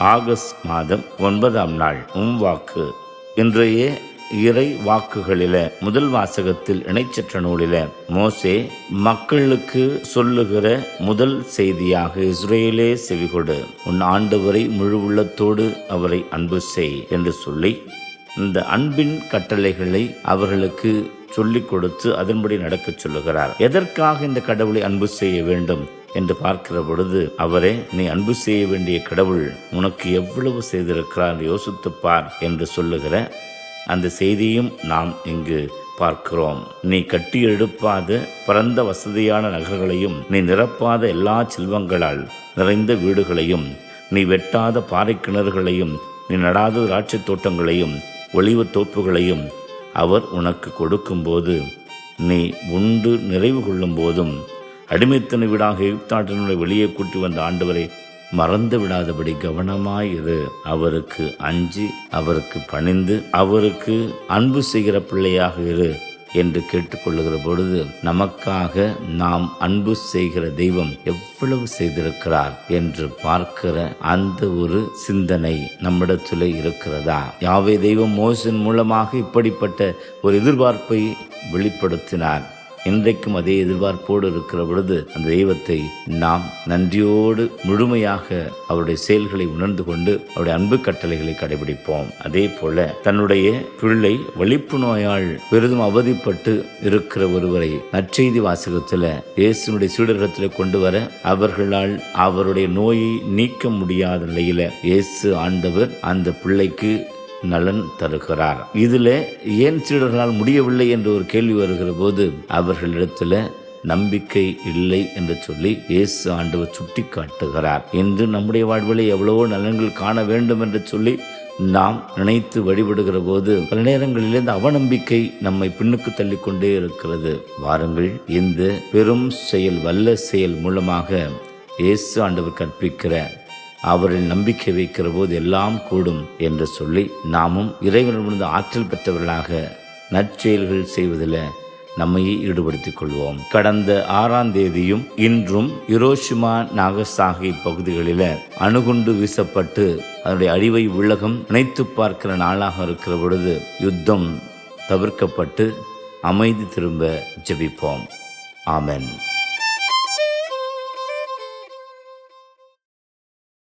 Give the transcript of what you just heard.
August மாதம் 9ஆம் நாள் வாக்கு. இன்றைய இறை வாக்குகளில முதல் வாசகத்தில் இணைச்சற்ற நூலில மோசே மக்களுக்கு சொல்லுகிற முதல் செய்தியாக, இஸ்ரேலே செவிகொடு, உன் ஆண்டவரை முழு உள்ளத்தோடு அவரை அன்பு செய் என்று சொல்லி இந்த அன்பின் கட்டளைகளை அவர்களுக்கு சொல்லிக் கொடுத்து அதன்படி நடக்கச் சொல்லுகிறார். எதற்காக இந்த கடவுளை அன்பு செய்ய வேண்டும் என்று பார்க்கிற பொழுது, அவரே நீ அன்பு செய்ய வேண்டிய கடவுள் உனக்கு எவ்வளவு செய்திருக்கிறார் யோசித்துப் பார் என்று சொல்லுகிற அந்த செய்தியும் நாம் இங்கு பார்க்கிறோம். நீ கட்டி எழுப்பாத பரந்த வசதியான நகர்களையும், நீ நிரப்பாத எல்லா செல்வங்களால் நிறைந்த வீடுகளையும், நீ வெட்டாத பாறை கிணறுகளையும், நீ நடாத திராட்சை தோட்டங்களையும் ஒலிவ தோப்புகளையும் அவர் உனக்கு கொடுக்கும்போது, நீ உண்டு நிறைவு கொள்ளும் போதும் அடிமைத்தன வீடாக எகிப்து வெளியே கூட்டி வந்த ஆண்டவரை மறந்து விடாதபடி கவனமாயிரு. அவருக்கு அஞ்சி, அவருக்கு பணிந்து, அவருக்கு அன்பு செய்கிற பிள்ளையாக இரு என்று கேட்டுக்கொள்ளுகிற பொழுது, நமக்காக நாம் அன்பு செய்கிற தெய்வம் எவ்வளவு செய்திருக்கிறார் என்று பார்க்கிற அந்த ஒரு சிந்தனை நம்மிடத்தில் இருக்கிறதா? யாவே தெய்வம் மோசேயின் மூலமாக இப்படிப்பட்ட ஒரு எதிர்பார்ப்பை வெளிப்படுத்தினார். இன்றைக்கும் அதே எதிர்பார்ப்போடு இருக்கிற பொழுது அந்த தெய்வத்தை நாம் நன்றியோடு முழுமையாக அவருடைய செயல்களை உணர்ந்து கொண்டு அவருடைய அன்பு கட்டளைகளை கடைபிடிப்போம். அதே போல தன்னுடைய பிள்ளை வலிப்பு நோயால் பெரிதும் அவதிப்பட்டு இருக்கிற ஒருவரை நற்செய்தி வாசகத்தில் இயேசுனுடைய சீடர்களிடத்தில் கொண்டு வர, அவர்களால் அவருடைய நோயை நீக்க முடியாத நிலையில இயேசு ஆண்டவர் அந்த பிள்ளைக்கு நலன் தருகிறார். இதுல ஏன் சீடர்களால் முடியவில்லை என்று ஒரு கேள்வி வருகிற போது, அவர்களிடத்துல நம்பிக்கை இல்லை என்று சொல்லி இயேசு ஆண்டவர் சுட்டி காட்டுகிறார். இன்று நம்முடைய வாழ்வில் எவ்வளவோ நலன்கள் காண வேண்டும் என்று சொல்லி நாம் நினைத்து வழிபடுகிற போது பல நேரங்களில் இந்த அவநம்பிக்கை நம்மை பின்னுக்கு தள்ளிக்கொண்டே இருக்கிறது. வாருங்கள், இந்த பெரும் செயல், வல்ல செயல் மூலமாக இயேசு ஆண்டவர் கற்பிக்கிற, அவரில் நம்பிக்கை வைக்கிற போது எல்லாம் கூடும் என்று சொல்லி நாமும் இறைவனிடமிருந்து ஆற்றல் பெற்றவர்களாக நற்செயல்கள் செய்வதில் நம்மையே ஈடுபடுத்திக் கொள்வோம். கடந்த 6ஆம் தேதியும் இன்றும் ஹிரோஷிமா, நாகசாகி பகுதிகளில் அணுகுண்டு வீசப்பட்டு அதனுடைய அழிவை உலகம் நினைத்து பார்க்கிற நாளாக இருக்கிற பொழுது யுத்தம் தவிர்க்கப்பட்டு அமைதி திரும்ப ஜெபிப்போம். ஆமென்.